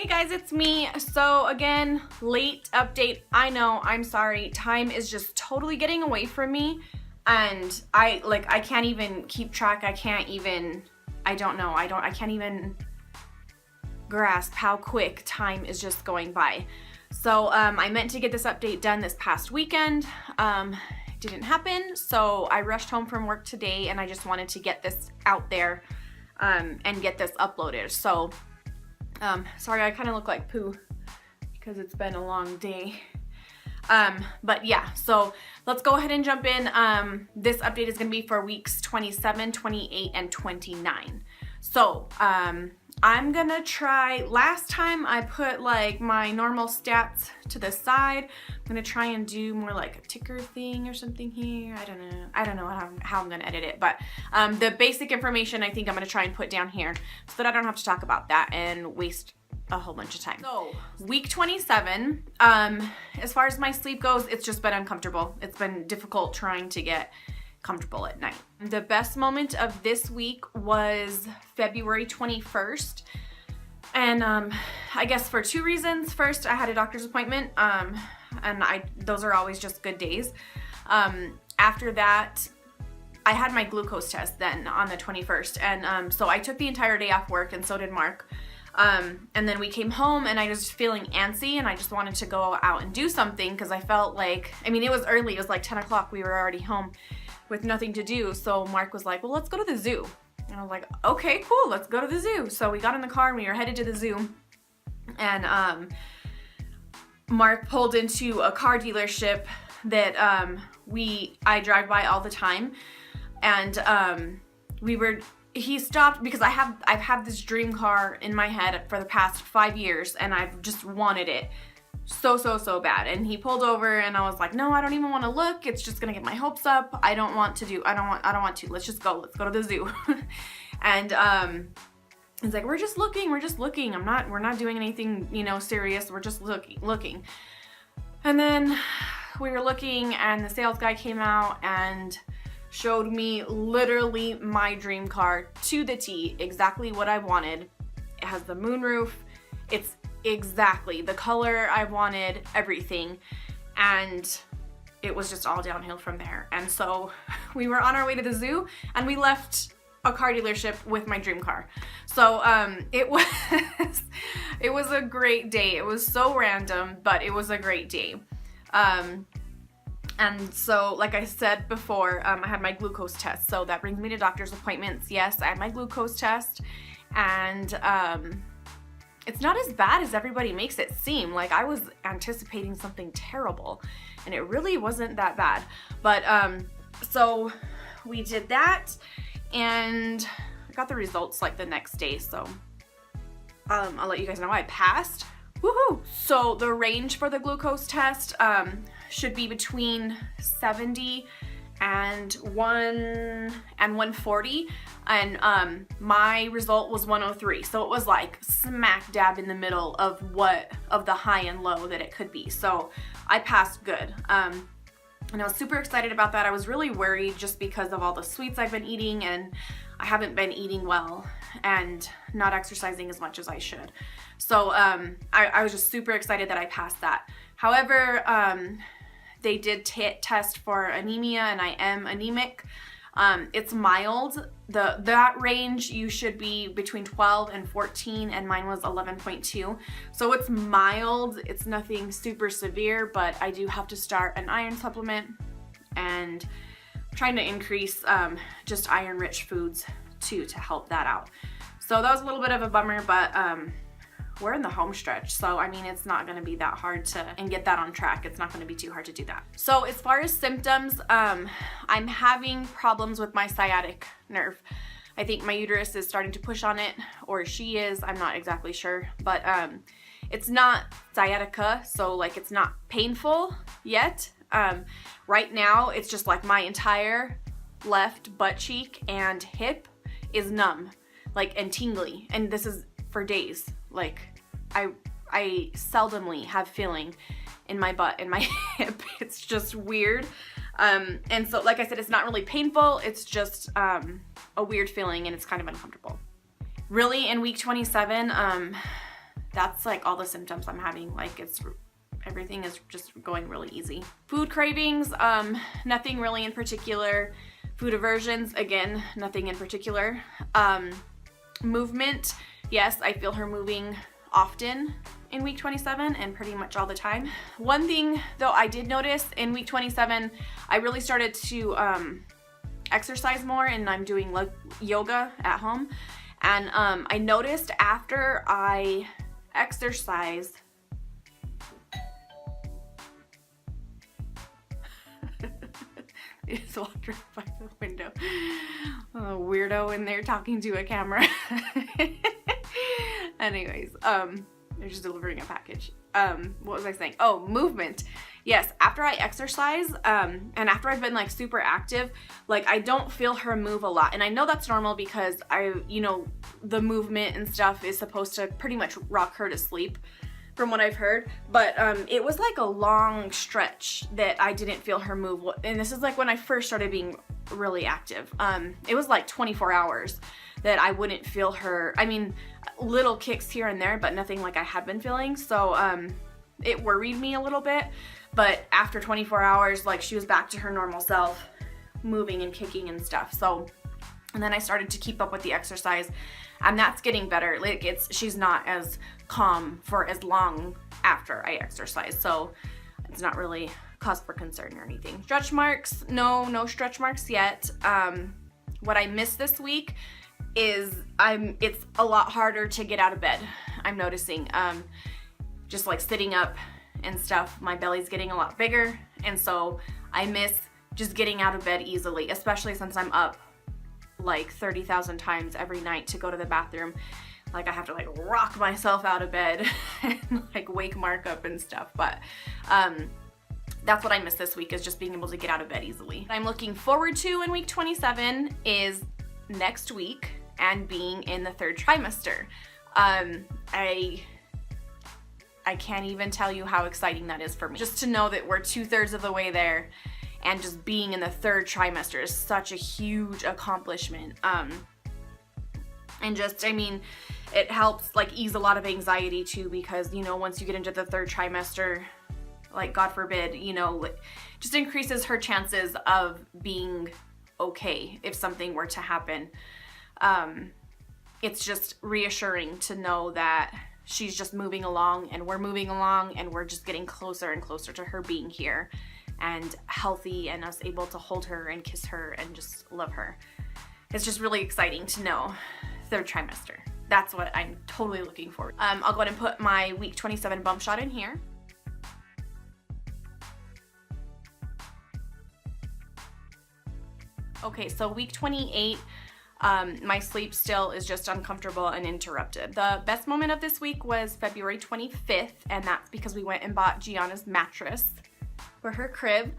Hey guys, it's me. So again, late update. I know, I'm sorry. Time is just totally getting away from me and I can't even keep track. I can't even grasp how quick time is just going by. So I meant to get this update done this past weekend. It didn't happen, so I rushed home from work today and I just wanted to get this out there and get this uploaded. So sorry, I kind of look like poo because it's been a long day. But yeah, so let's go ahead and jump in. This update is going to be for weeks 27, 28, and 29. So I'm gonna try, last time I put like my normal stats to the side. I'm gonna try and do more like a ticker thing or something here. I don't know how I'm gonna edit it, but the basic information I think I'm gonna try and put down here so that I don't have to talk about that and waste a whole bunch of time. So week 27, as far as my sleep goes, it's just been uncomfortable. It's been difficult trying to get comfortable at night. The best moment of this week was February 21st. And I guess for two reasons. First, I had a doctor's appointment, and those are always just good days. After that, I had my glucose test then on the 21st. And so I took the entire day off work, and so did Mark. And then we came home and I was feeling antsy and I just wanted to go out and do something because I felt like, I mean, it was early. It was like 10 o'clock. We were already home with nothing to do. So Mark was like, well, let's go to the zoo. And I was like, okay, cool, let's go to the zoo. So we got in the car and we were headed to the zoo. And Mark pulled into a car dealership that I drive by all the time. And he stopped because I've had this dream car in my head for the past 5 years and I've just wanted it so bad. And he pulled over and I was like, no, I don't even want to look. It's just gonna get my hopes up. I don't want to. Let's just go. Let's go to the zoo. And he's like, we're just looking. We're not doing anything, serious. We're just looking. And then we were looking and the sales guy came out and showed me literally my dream car to the T, exactly what I wanted. It has the moonroof. It's exactly the color I wanted, everything. And it was just all downhill from there. And so we were on our way to the zoo and we left a car dealership with my dream car. So it was a great day. It was so random, but it was a great day. And so, like I said before, I had my glucose test. So that brings me to doctor's appointments. Yes, I had my glucose test. And it's not as bad as everybody makes it seem. Like, I was anticipating something terrible. And it really wasn't that bad. But, so we did that. And I got the results, like, the next day. So, I'll let you guys know I passed. Woohoo! So the range for the glucose test should be between 70 and 140, and my result was 103. So it was like smack dab in the middle of the high and low that it could be. So I passed good. And I was super excited about that. I was really worried just because of all the sweets I've been eating, and I haven't been eating well and not exercising as much as I should. So I was just super excited that I passed that. However, they did test for anemia, and I am anemic. It's mild. That range you should be between 12 and 14, and mine was 11.2. So it's mild. It's nothing super severe, but I do have to start an iron supplement and trying to increase just iron-rich foods too to help that out. So that was a little bit of a bummer, but we're in the home stretch, so I mean, it's not going to be that hard and get that on track. It's not going to be too hard to do that. So as far as symptoms, I'm having problems with my sciatic nerve. I think my uterus is starting to push on it, or she is. I'm not exactly sure, but it's not sciatica, so like it's not painful yet. Right now, it's just like my entire left butt cheek and hip is numb, like, and tingly, and this is for days. Like, I seldomly have feeling in my butt and my hip. It's just weird. And so, like I said, it's not really painful. It's just a weird feeling, and it's kind of uncomfortable. Really, in week 27, that's like all the symptoms I'm having. Like everything is just going really easy. Food cravings, nothing really in particular. Food aversions, again, nothing in particular. Movement, yes, I feel her moving often in week 27 and pretty much all the time. One thing though I did notice in week 27, I really started to exercise more, and I'm doing like yoga at home. And I noticed after I exercise, I just walked right by the window. A weirdo in there talking to a camera. Anyways, they're just delivering a package. What was I saying? Oh, movement. Yes, after I exercise, and after I've been like super active, like I don't feel her move a lot. And I know that's normal because the movement and stuff is supposed to pretty much rock her to sleep, from what I've heard. But it was like a long stretch that I didn't feel her move. And this is like when I first started being really active. It was like 24 hours that I wouldn't feel her. I mean, little kicks here and there, but nothing like I had been feeling. So it worried me a little bit. But after 24 hours, like she was back to her normal self, moving and kicking and stuff. So, and then I started to keep up with the exercise, and that's getting better. Like she's not as calm for as long after I exercise. So it's not really cause for concern or anything. Stretch marks, no stretch marks yet. What I missed this week is it's a lot harder to get out of bed. I'm noticing, just like sitting up and stuff, my belly's getting a lot bigger, and so I miss just getting out of bed easily, especially since I'm up like 30,000 times every night to go to the bathroom. Like I have to like rock myself out of bed and like wake Mark up and stuff. But that's what I missed this week, is just being able to get out of bed easily. What I'm looking forward to in week 27 is next week and being in the 3rd trimester. I can't even tell you how exciting that is for me. Just to know that we're 2/3 of the way there, and just being in the 3rd trimester is such a huge accomplishment. And just, I mean, it helps like ease a lot of anxiety too, because, once you get into the 3rd trimester, like God forbid, just increases her chances of being okay if something were to happen. It's just reassuring to know that she's just moving along, and we're moving along, and we're just getting closer and closer to her being here and healthy, and us able to hold her and kiss her and just love her. It's just really exciting to know 3rd trimester. That's what I'm totally looking forward. I'll go ahead and put my week 27 bump shot in here. Okay, so week 28, my sleep still is just uncomfortable and interrupted. The best moment of this week was February 25th, and that's because we went and bought Gianna's mattress for her crib,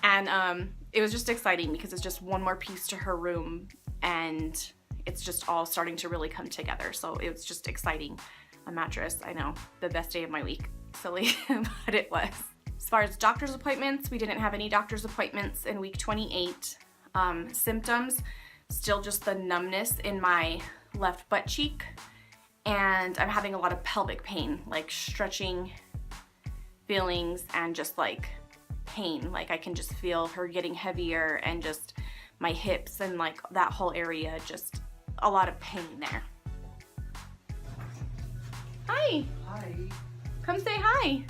and it was just exciting because it's just one more piece to her room, and it's just all starting to really come together. So it was just exciting. A mattress, I know, the best day of my week. Silly, but it was. As far as doctor's appointments, we didn't have any doctor's appointments in week 28. Symptoms, still just the numbness in my left butt cheek, and I'm having a lot of pelvic pain, like stretching feelings and just like pain. Like I can just feel her getting heavier, and just my hips and like that whole area, just a lot of pain there. Hi. Hi. Come say hi.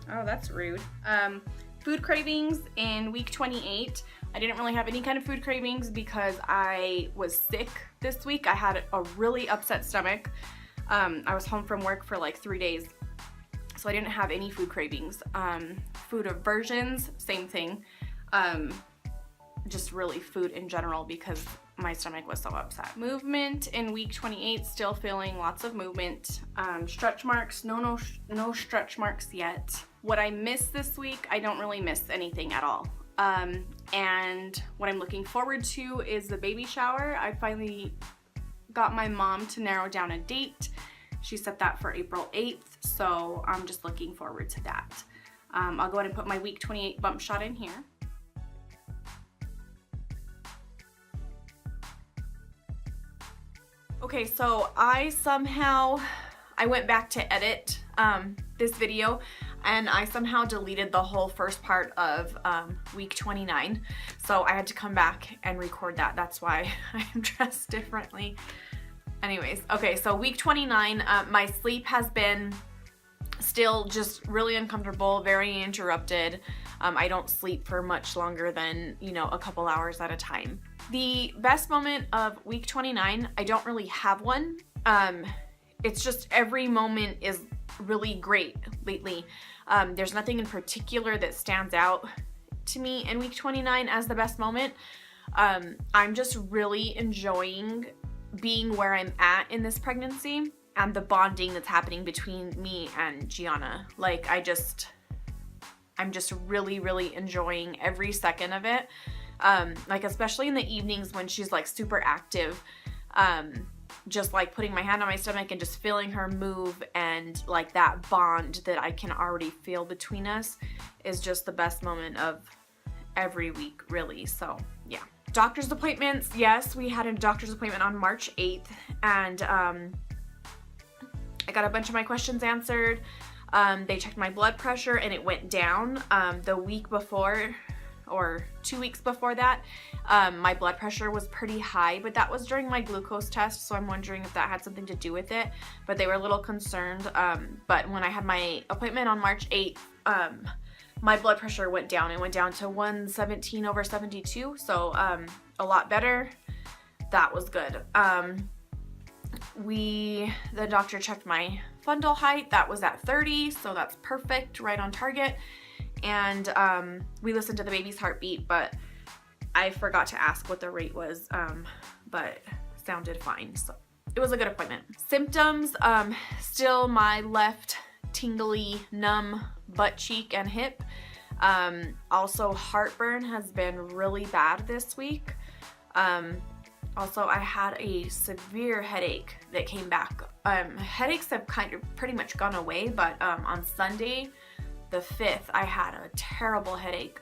Oh, that's rude. Food cravings in week 28. I didn't really have any kind of food cravings because I was sick this week. I had a really upset stomach. I was home from work for like 3 days, so I didn't have any food cravings. Food aversions, same thing. Just really food in general because my stomach was so upset. Movement in week 28, still feeling lots of movement. Stretch marks, no stretch marks yet. What I missed this week, I don't really miss anything at all. And what I'm looking forward to is the baby shower. I finally got my mom to narrow down a date. She set that for April 8th, so I'm just looking forward to that. I'll go ahead and put my week 28 bump shot in here. Okay, so I went back to edit this video, and I somehow deleted the whole first part of week 29. So I had to come back and record that. That's why I'm dressed differently. Anyways, okay, so week 29, my sleep has been still just really uncomfortable, very interrupted. I don't sleep for much longer than, you know, a couple hours at a time. The best moment of week 29, I don't really have one. It's just every moment is really great lately. There's nothing in particular that stands out to me in week 29 as the best moment. I'm just really enjoying being where I'm at in this pregnancy and the bonding that's happening between me and Gianna. Like, I'm just really, really enjoying every second of it. Like, especially in the evenings when she's like super active, just like putting my hand on my stomach and just feeling her move, and like that bond that I can already feel between us is just the best moment of every week, really. So yeah. Doctor's appointments. Yes, we had a doctor's appointment on March 8th, and I got a bunch of my questions answered. They checked my blood pressure and it went down. The week before, or 2 weeks before that, my blood pressure was pretty high, but that was during my glucose test, so I'm wondering if that had something to do with it. But they were a little concerned. But when I had my appointment on March 8th, my blood pressure went down. It went down to 117/72, so a lot better. That was good. The doctor checked my fundal height. That was at 30, so that's perfect, right on target. And we listened to the baby's heartbeat, but I forgot to ask what the rate was, but sounded fine, so it was a good appointment. Symptoms, still my left tingly, numb butt cheek and hip. Also heartburn has been really bad this week. Also, I had a severe headache that came back. Headaches have kind of pretty much gone away, but on Sunday, the 5th, I had a terrible headache.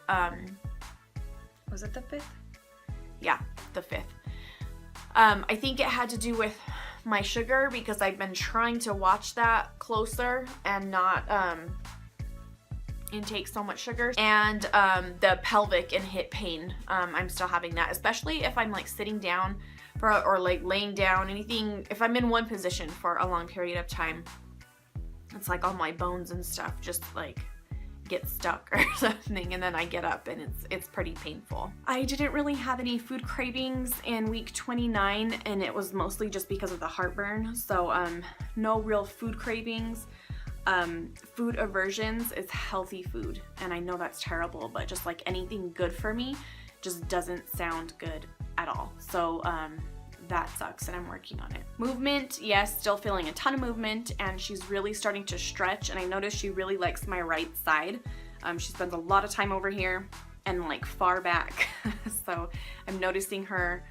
Was it the 5th? Yeah, the 5th. I think it had to do with my sugar, because I've been trying to watch that closer and not intake so much sugar. And the pelvic and hip pain, I'm still having that, especially if I'm like sitting down or like laying down, anything. If I'm in one position for a long period of time, it's like all my bones and stuff just like get stuck or something, and then I get up and it's pretty painful. I didn't really have any food cravings in week 29, and it was mostly just because of the heartburn. So no real food cravings. Food aversions is healthy food, and I know that's terrible, but just like anything good for me just doesn't sound good at all. So that sucks, and I'm working on it. Movement, yes, still feeling a ton of movement, and she's really starting to stretch, and I noticed she really likes my right side. She spends a lot of time over here and like far back. So I'm noticing her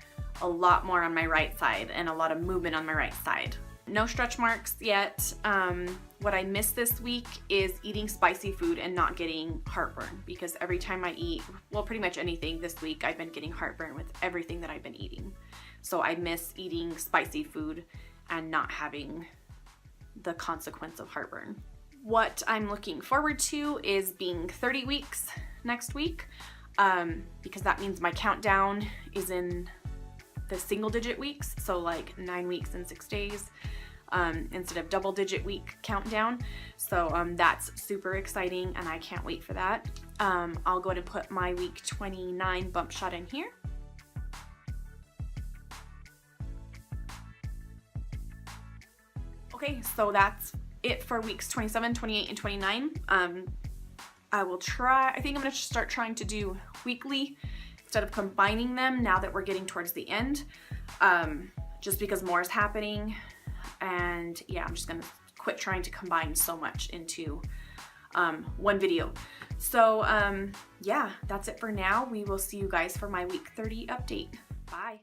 a lot more on my right side and a lot of movement on my right side. No stretch marks yet. What I missed this week is eating spicy food and not getting heartburn, because every time I eat, well, pretty much anything this week, I've been getting heartburn with everything that I've been eating. So I miss eating spicy food and not having the consequence of heartburn. What I'm looking forward to is being 30 weeks next week, because that means my countdown is in the single digit weeks, so like 9 weeks and 6 days, instead of double digit week countdown. So that's super exciting, and I can't wait for that. I'll go ahead and put my week 29 bump shot in here. Okay, so that's it for weeks 27, 28, and 29. I think I'm gonna start trying to do weekly instead of combining them now that we're getting towards the end, just because more is happening. And yeah, I'm just gonna quit trying to combine so much into one video. So yeah, that's it for now. We will see you guys for my week 30 update. Bye.